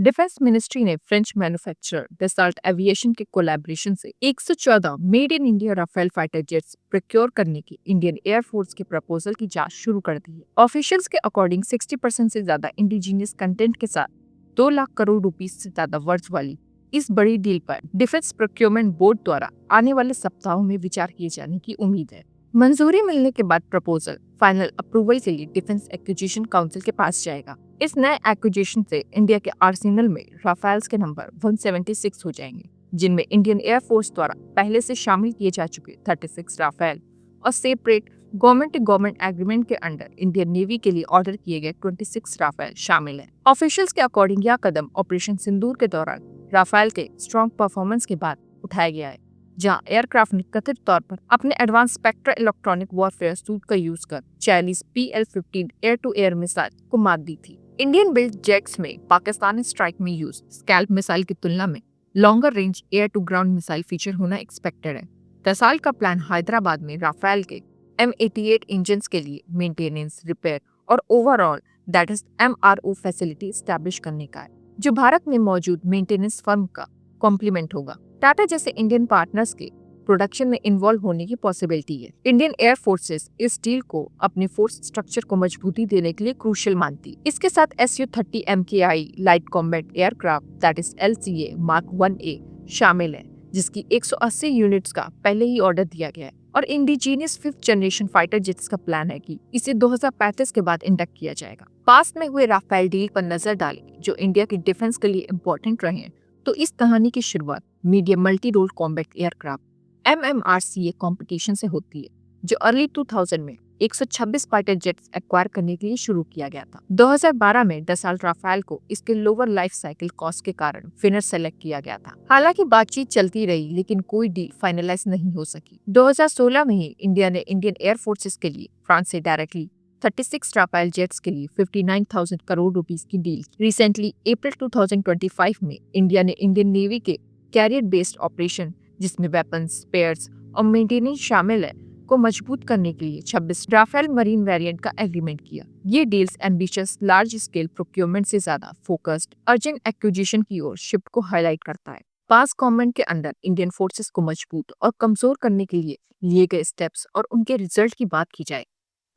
Defence ministry ने French manufacturer Dassault Aviation के collaboration से 114 made in India Rafale fighter jets procure करने की इंडियन एयरफोर्स के प्रपोजल की जांच शुरू कर दी है। ऑफिशियल्स के अकॉर्डिंग 60% से ज्यादा इंडिजीनियस कंटेंट के साथ 2 लाख करोड़ रुपीस से ज्यादा वर्थ वाली इस बड़ी डील पर डिफेंस प्रोक्योरमेंट बोर्ड द्वारा आने वाले सप्ताहों में विचार किए जाने की उम्मीद है। मंजूरी मिलने के बाद प्रपोजल फाइनल अप्रूवल के लिए डिफेंस एक्विजिशन काउंसिल के पास जाएगा। इस नए एक्विजिशन से इंडिया के आर्सेनल में राफेल्स के नंबर 176 हो जाएंगे, जिनमें इंडियन एयरफोर्स द्वारा पहले से शामिल किए जा चुके 36 राफेल और separate government to government agreement के अंडर इंडियन नेवी के लिए ऑर्डर किए गए 26 राफेल शामिल हैं। ऑफिशियल्स के अकॉर्डिंग यह कदम ऑपरेशन सिंदूर के दौरान राफेल के स्ट्रॉन्ग परफॉर्मेंस के बाद उठाया गया है, जहां एयरक्राफ्ट ने कथित तौर पर अपने advance Spectra electronic warfare suite का यूज कर Chinese PL-15 air to air missile को मात दी थी। इंडियन बिल्ड जेट्स में पाकिस्तानी स्ट्राइक में यूज स्कैल्प मिसाइल की तुलना में longer range air to ground missile feature होना एक्सपेक्टेड है। दसॉल्ट का प्लान हैदराबाद में राफेल के M88 इंजन के लिए मेंटेनेंस, रिपेयर और overall that is MRO facility establish करने का है, जो भारत में मौजूद मेंटेनेंस फर्म का कॉम्प्लीमेंट होगा। टाटा जैसे इंडियन पार्टनर्स के प्रोडक्शन में इन्वॉल्व होने की पॉसिबिलिटी है। इंडियन एयर फोर्सेस इस डील को अपने फोर्स स्ट्रक्चर को मजबूती देने के लिए क्रूशियल मानती। इसके साथ Su-30 MKI light combat aircraft that is LCA Mark 1A शामिल है, जिसकी 180 यूनिट्स का पहले ही ऑर्डर दिया गया है। और indigenous 5th generation fighter jets का प्लान है कि इसे 2035 के बाद इंडक्ट किया जाएगा। पास्ट में हुए राफेल डील पर नजर डालें, जो इंडिया की डिफेंस के लिए इम्पोर्टेंट रहे हैं, तो इस कहानी की शुरुआत medium multi role combat aircraft MMRCA competition से होती है, जो अर्ली 2000 में 126 फाइटर जेट्स एक्वायर करने के लिए शुरू किया गया था। 2012 में डसॉल्ट राफेल को इसके लोअर लाइफ साइकिल कॉस्ट के कारण विनर सेलेक्ट किया गया था। हालांकि बातचीत चलती रही, लेकिन कोई डील फाइनलाइज नहीं हो सकी। 2016 में ही इंडिया ने इंडियन एयर फोर्सेस के लिए फ्रांस से डायरेक्टली 36 राफेल जेट्स के लिए 59,000 करोड़ रुपीस की डील। रिसेंटली अप्रैल 2025 में इंडिया ने इंडियन नेवी के कैरियर बेस्ड ऑपरेशन, जिसमें वेपन्स, स्पेयर्स और मेंटेनेंस शामिल है, को मजबूत करने के लिए 26 राफेल मरीन वेरिएंट का एग्रीमेंट किया। ये deals ambitious large scale procurement से ज्यादा फोकस्ड अर्जेंट एक्विजिशन की ओर शिफ्ट को हाईलाइट करता है। पास गवर्नमेंट के अंदर इंडियन फोर्सेस को मजबूत और कमजोर करने के लिए लिए गए स्टेप्स और उनके रिजल्ट की बात की जाए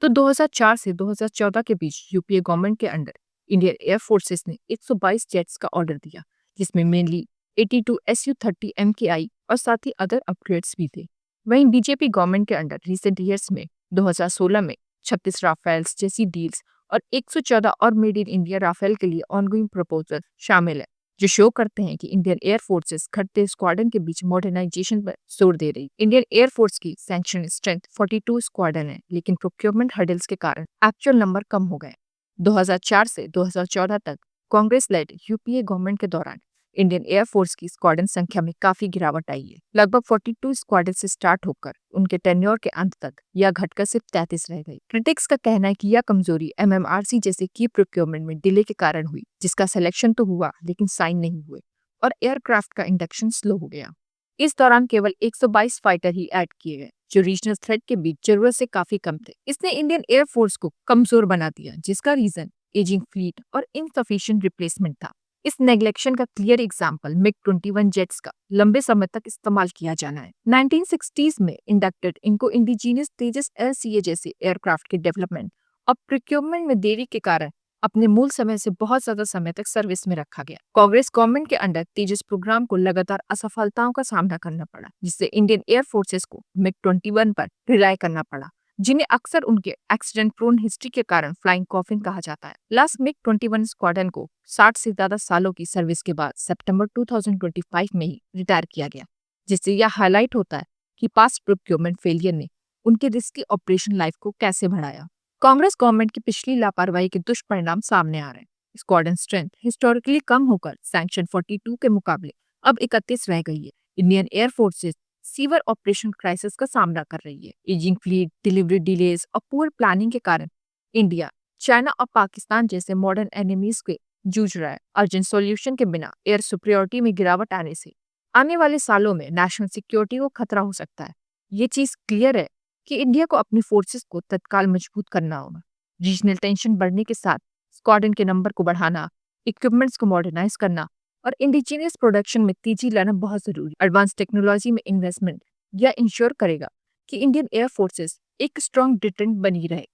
तो 2004 से 2014 के बीच यूपीए गवर्नमेंट के अंडर इंडियन एयर फोर्सेस ने 122 जेट्स का ऑर्डर दिया, जिसमें मेनली 82 Su-30 MKI और साथ ही अदर अपग्रेड्स भी थे। वहीं बीजेपी गवर्नमेंट के अंडर रिसेंट ईयर्स में 2016 में 36 राफेल्स जैसी डील्स और 114 और मेड इन इंडिया राफेल के लिए ऑनगोइंग प्रपोजल शामिल है, जो शो करते हैं कि इंडियन एयर फोर्सेस घटते स्क्वाड्रन के बीच मॉडर्नाइजेशन पर जोर दे रही। इंडियन एयर फोर्स की सैंक्शन स्ट्रेंथ 42 स्क्वाड्रन है, लेकिन प्रोक्योरमेंट हर्डल्स के कारण एक्चुअल नंबर कम हो गए। 2004 से 2014 तक कांग्रेस लेड यूपीए गवर्नमेंट के दौरान इंडियन एयर फोर्स की स्क्वाड्रन संख्या में काफी गिरावट आई है। लगभग 42 स्क्वाड्रन से स्टार्ट होकर उनके टेन्योर के अंत तक यह घटकर सिर्फ 33 रह गई। क्रिटिक्स का कहना है कि यह कमजोरी MMRC जैसे की प्रोक्योरमेंट में डिले के कारण हुई, जिसका सिलेक्शन तो हुआ लेकिन साइन नहीं हुए और एयरक्राफ्ट का इंडक्शन स्लो हो गया। इस दौरान केवल 122 फाइटर ही ऐड किए गए, जो रीजनल थ्रेट के बीच जरूरत से काफी कम थे। इसने इंडियन एयर फोर्स को कमजोर बना दिया, जिसका रीजन एजिंग फ्लीट और इनसफिशिएंट रिप्लेसमेंट था। इस नेग्लेक्शन का क्लियर एग्जाम्पल MiG-21 जेट्स का लंबे समय तक इस्तेमाल किया जाना है। 1960s में इंडक्टेड इनको इंडिजीनियस तेजस LCA जैसे एयरक्राफ्ट के डेवलपमेंट और प्रोक्योरमेंट में देरी के कारण अपने मूल समय से बहुत ज्यादा समय तक सर्विस में रखा गया। कांग्रेस गवर्नमेंट के अंडर तेजस प्रोग्राम को लगातार असफलताओं का सामना करना पड़ा, जिससे इंडियन एयर फोर्सेस को MiG-21 पर रिलाय करना पड़ा, जिन्हें अक्सर उनके एक्सीडेंट प्रोन हिस्ट्री के कारण फ्लाइंग कॉफिन कहा जाता है। लास्ट MiG-21 स्क्वाड्रन को 60 से ज्यादा सालों की सर्विस के बाद सितंबर 2025 में ही रिटायर किया गया, जिससे यह हाईलाइट होता है कि पास्ट प्रोक्योरमेंट फेलियर ने उनके रिस्की ऑपरेशन लाइफ को कैसे बढ़ाया। कांग्रेस गवर्नमेंट की पिछली लापरवाही के दुष्परिणाम सामने आ रहे हैं। स्क्वाड्रन स्ट्रेंथ हिस्टोरिकली कम होकर सैंक्शन 42 के मुकाबले अब 31 रह गई है। Indian air forces sewer operation crisis का सामना कर रही है। एजिंग फ्लीट, डिलीवरी डिलेज और पुअर प्लानिंग के कारण इंडिया, चाइना और पाकिस्तान जैसे मॉडर्न एनिमीज के जूझ रहा है। अर्जेंट सॉल्यूशन के बिना एयर सुपरियोरिटी में गिरावट आने से आने वाले सालों में नेशनल सिक्योरिटी को खतरा हो सकता है। ये चीज क्लियर है कि इंडिया को अपनी फोर्सेस को तत्काल मजबूत करना होगा। रीजनल टेंशन बढ़ने के साथ स्क्वाड्रन के नंबर को बढ़ाना, इक्विपमेंट्स को मॉडर्नाइज करना और इंडिजिनियस प्रोडक्शन में तेजी लाना बहुत जरूरी। एडवांस टेक्नोलॉजी में इन्वेस्टमेंट यह इंश्योर करेगा कि इंडियन एयर फोर्सेस एक स्ट्रॉन्ग डिटेंट बनी रहे।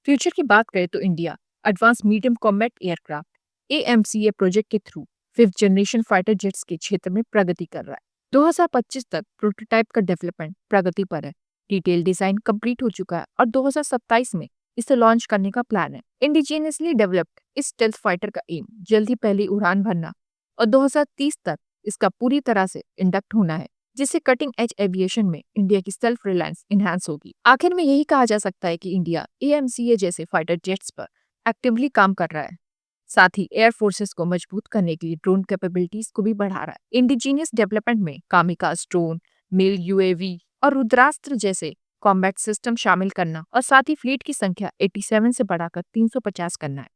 फ्यूचर की बात करें तो India advance medium combat aircraft AMCA project के through 5th generation fighter jets के क्षेत्र में प्रगति कर रहा है। 2025 तक प्रोटोटाइप का डेवलपमेंट प्रगति पर है। डिटेल डिजाइन कंप्लीट हो चुका है और 2027 में इसे लॉन्च करने का प्लान है। इंडिजिनियसली डेवलप्ड इस स्टेल्थ फाइटर का एम जल्द ही पहली उड़ान भरना और 2030 तक इसका पूरी तरह से इंडक्ट होना है, जिससे कटिंग एज एविएशन में इंडिया की सेल्फ रिलायंस इनहैंस होगी। आखिर में यही कहा जा सकता है कि इंडिया AMCA जैसे फाइटर जेट्स पर एक्टिवली काम कर रहा है, साथ ही एयर फोर्सेस को मजबूत करने के लिए ड्रोन कैपेबिलिटीज को भी बढ़ा रहा है। इंडिजीनियस डेवलपमेंट में कामिकाज ड्रोन, मेल UAV और रुद्रास्त्र जैसे कॉम्बैट सिस्टम शामिल करना और साथ ही फ्लीट की संख्या 87 से बढ़ाकर 350 करना है।